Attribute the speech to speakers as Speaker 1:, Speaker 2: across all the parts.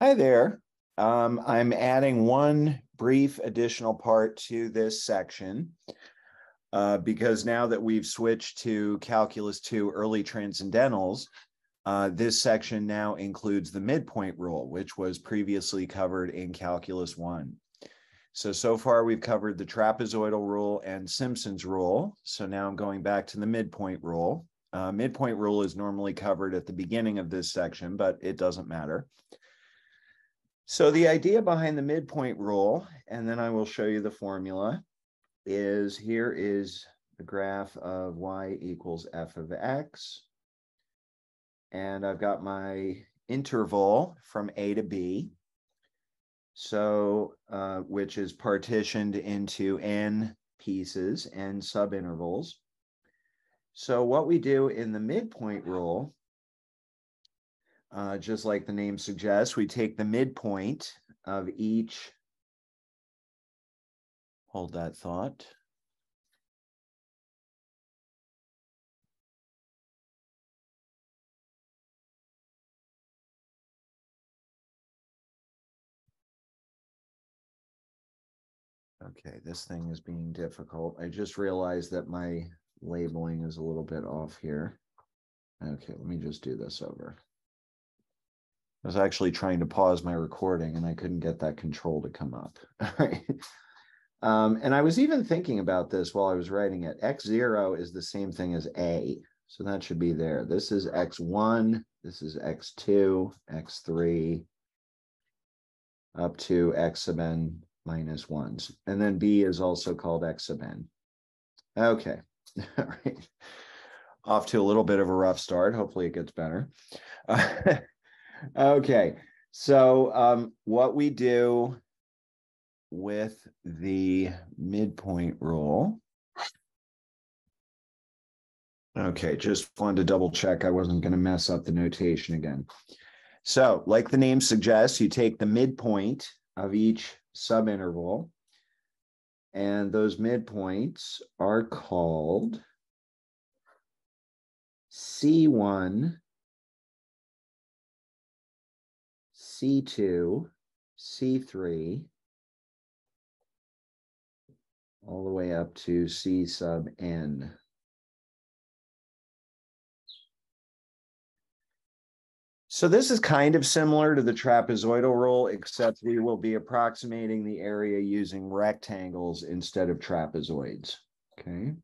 Speaker 1: Hi there. I'm adding one brief additional part to this section because now that we've switched to Calculus 2 early transcendentals, this section now includes the midpoint rule, which was previously covered in Calculus 1. So far we've covered the trapezoidal rule and Simpson's rule. So now I'm going back to the midpoint rule. Midpoint rule is normally covered at the beginning of this section, but it doesn't matter. So the idea behind the midpoint rule, and then I will show you the formula, is here is the graph of y equals f of x. And I've got my interval from A to B, so which is partitioned into n pieces, n subintervals. So what we do in the midpoint rule, just like the name suggests, we take the midpoint of each, hold that thought. Okay, this thing is being difficult. I just realized that my labeling is a little bit off here. Okay, let me just do this over. I was actually trying to pause my recording and I couldn't get that control to come up. All right. And I was even thinking about this while I was writing it. X0 is the same thing as A, so that should be there. This is X1, this is X2, X3, up to X sub n minus 1s. And then B is also called X sub n. Okay, all right. Off to a little bit of a rough start. Hopefully it gets better. Okay, so what we do with the midpoint rule. Okay, just wanted to double check I wasn't going to mess up the notation again. So, like the name suggests, you take the midpoint of each subinterval, and those midpoints are called C1, C2, C3, all the way up to C sub n. So this is kind of similar to the trapezoidal rule, except we will be approximating the area using rectangles instead of trapezoids, okay?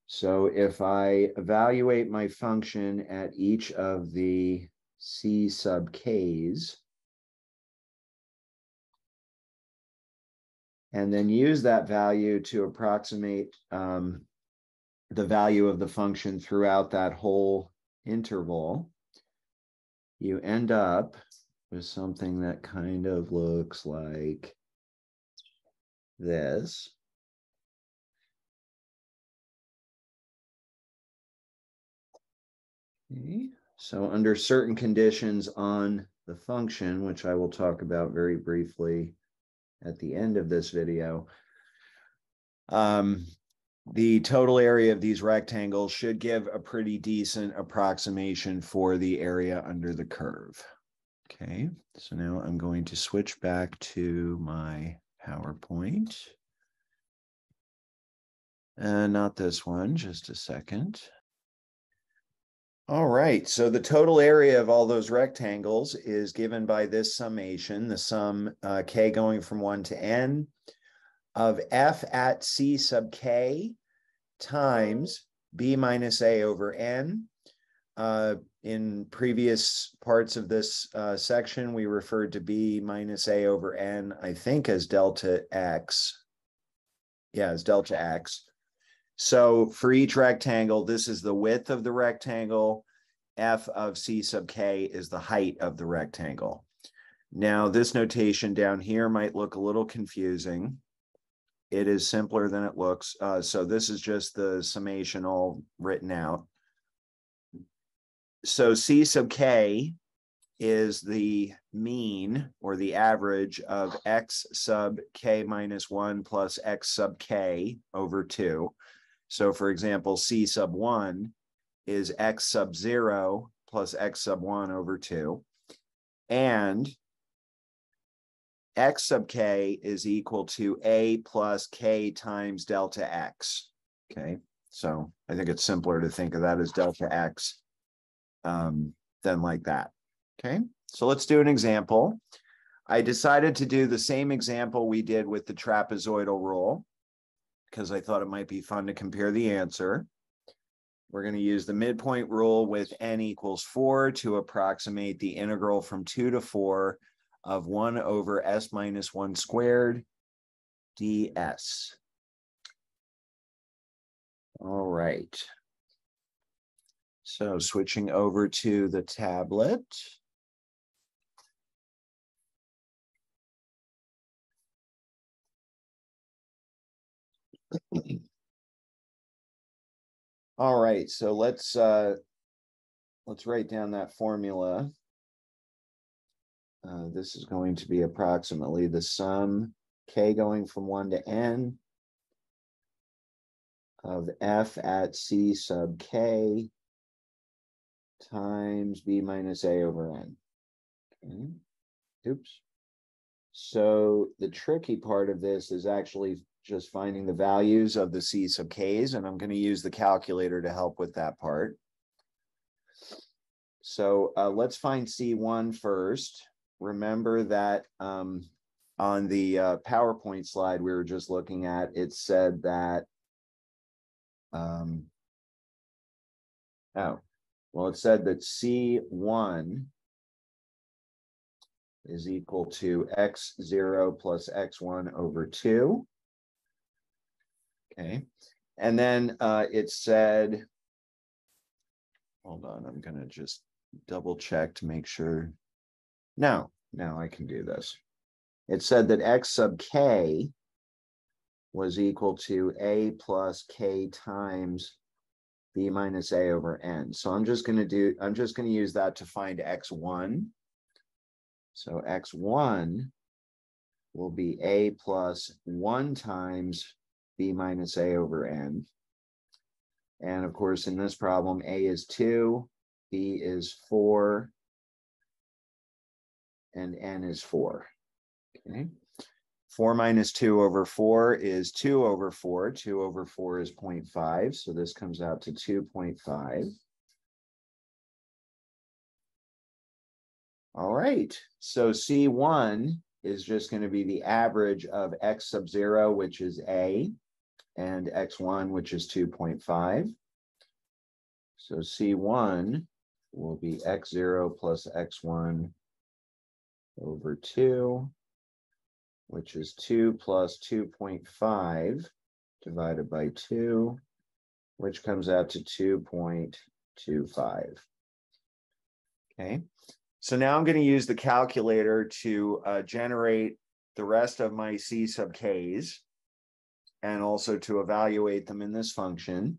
Speaker 1: So if I evaluate my function at each of the C sub k's, and then use that value to approximate the value of the function throughout that whole interval, you end up with something that kind of looks like this. Okay. So under certain conditions on the function, which I will talk about very briefly at the end of this video, the total area of these rectangles should give a pretty decent approximation for the area under the curve. Okay, so now I'm going to switch back to my PowerPoint. Not this one, just a second. All right, so the total area of all those rectangles is given by this summation, the sum k going from 1 to n of f at c sub k times b minus a over n. In previous parts of this section, we referred to b minus a over n, I think, as delta x. Yeah, as delta x. So for each rectangle, this is the width of the rectangle. F of c sub k is the height of the rectangle. Now, this notation down here might look a little confusing. It is simpler than it looks. So this is just the summation all written out. So c sub k is the mean or the average of x sub k minus 1 plus x sub k over 2. So for example, c sub 1 is x sub 0 plus x sub 1 over 2. And x sub k is equal to a plus k times delta x. Okay, so I think it's simpler to think of that as delta x than like that. Okay, so let's do an example. I decided to do the same example we did with the trapezoidal rule because I thought it might be fun to compare the answer. We're going to use the midpoint rule with n equals 4 to approximate the integral from 2 to 4 of 1 over s minus 1 squared ds. All right. So switching over to the tablet. All right, so let's write down that formula. This is going to be approximately the sum k going from 1 to n of f at c sub k times b minus a over n. Okay. Oops. So the tricky part of this is actually just finding the values of the c sub k's, and I'm going to use the calculator to help with that part. So let's find C1 first. Remember that on the PowerPoint slide we were just looking at, it said that, it said that C1 is equal to x0 plus x1 over 2. Okay, and then it said, hold on, I'm going to just double check to make sure. No, I can do this. It said that x sub k was equal to a plus k times b minus a over n. So I'm just going to use that to find x1. So x1 will be a plus 1 times b minus a over n. And of course, in this problem, a is 2, b is 4, and n is 4. Okay. 4 minus 2 over 4 is 2 over 4. 2 over 4 is 0.5. So this comes out to 2.5. All right. So C1 is just going to be the average of x sub 0, which is a, and x1, which is 2.5. So C1 will be x0 plus x1 over 2, which is 2 plus 2.5 divided by 2, which comes out to 2.25. Okay, so now I'm going to use the calculator to generate the rest of my c sub k's and also to evaluate them in this function.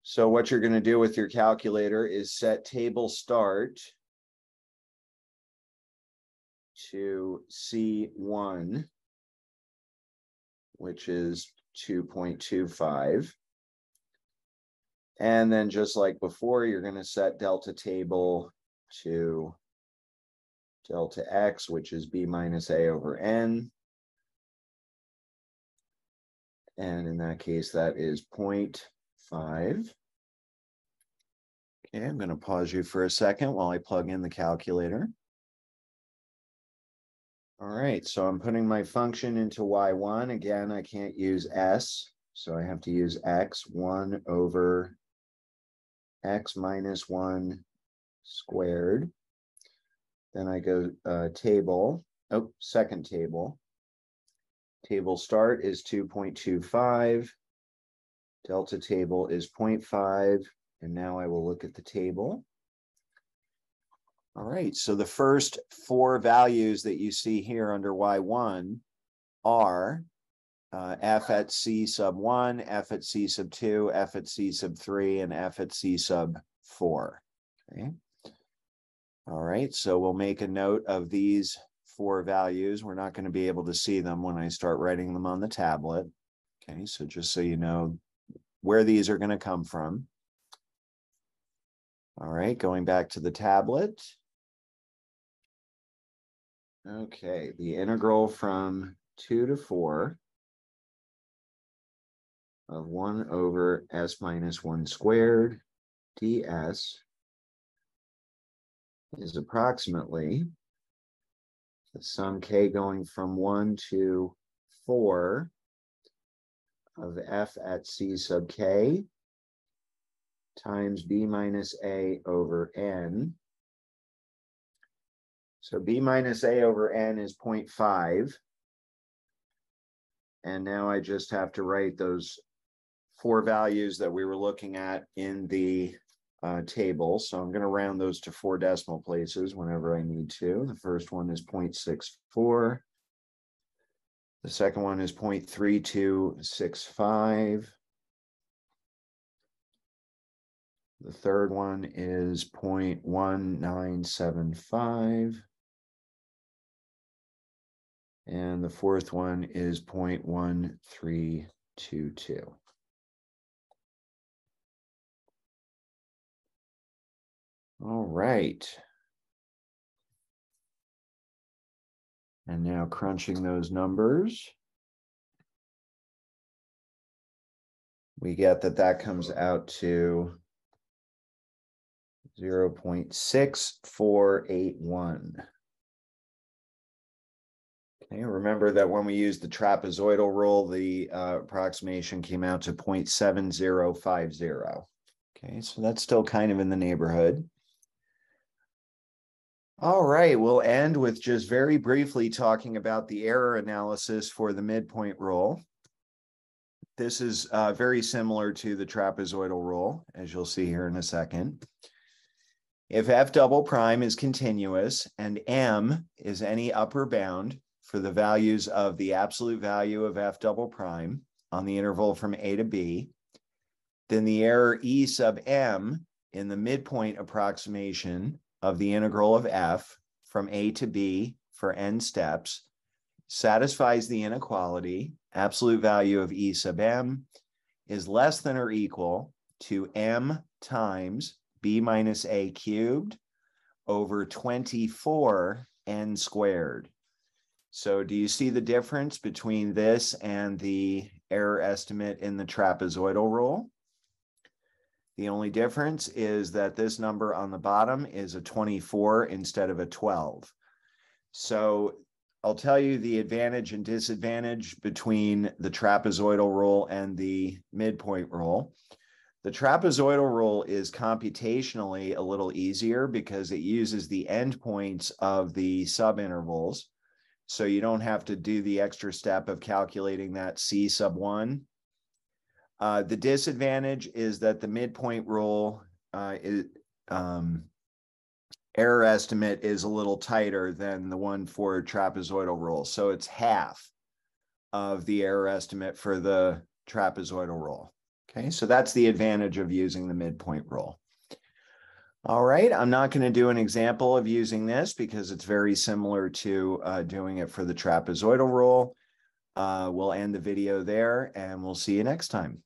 Speaker 1: So what you're going to do with your calculator is set table start to C1, which is 2.25. And then just like before, you're going to set delta table to delta x, which is b minus a over n. And in that case, that is 0.5. Okay, I'm going to pause you for a second while I plug in the calculator. All right, so I'm putting my function into y1. Again, I can't use s, so I have to use x, 1 over x minus 1 squared. Then I go table, second table. Table start is 2.25. Delta table is 0.5. And now I will look at the table. All right, so the first 4 values that you see here under y1 are f at c sub 1, f at c sub 2, f at c sub 3, and f at c sub 4. Okay. All right, so we'll make a note of these 4 values. We're not going to be able to see them when I start writing them on the tablet. Okay, so just so you know where these are going to come from. All right, going back to the tablet. Okay, the integral from 2 to 4 of 1 over s minus 1 squared ds is approximately the sum k going from 1 to 4 of f at c sub k times b minus a over n. So b minus a over n is 0.5. And now I just have to write those 4 values that we were looking at in the table. So I'm going to round those to 4 decimal places whenever I need to. The first one is 0.64. The second one is 0.3265. The third one is 0.1975. And the fourth one is 0.1322. All right. And now crunching those numbers, we get that that comes out to 0.6481. Okay, remember that when we used the trapezoidal rule, the approximation came out to 0.7050. Okay, so that's still kind of in the neighborhood. All right, we'll end with just very briefly talking about the error analysis for the midpoint rule. This is very similar to the trapezoidal rule, as you'll see here in a second. If f double prime is continuous and m is any upper bound for the values of the absolute value of f double prime on the interval from a to b, then the error e sub m in the midpoint approximation of the integral of f from a to b for n steps satisfies the inequality absolute value of e sub m is less than or equal to m times b minus a cubed over 24 n squared. So do you see the difference between this and the error estimate in the trapezoidal rule? The only difference is that this number on the bottom is a 24 instead of a 12. So I'll tell you the advantage and disadvantage between the trapezoidal rule and the midpoint rule. The trapezoidal rule is computationally a little easier because it uses the endpoints of the subintervals. So you don't have to do the extra step of calculating that C sub 1. The disadvantage is that the midpoint rule error estimate is a little tighter than the one for trapezoidal rule. So it's half of the error estimate for the trapezoidal rule. Okay, so that's the advantage of using the midpoint rule. All right, I'm not going to do an example of using this because it's very similar to doing it for the trapezoidal rule. We'll end the video there and we'll see you next time.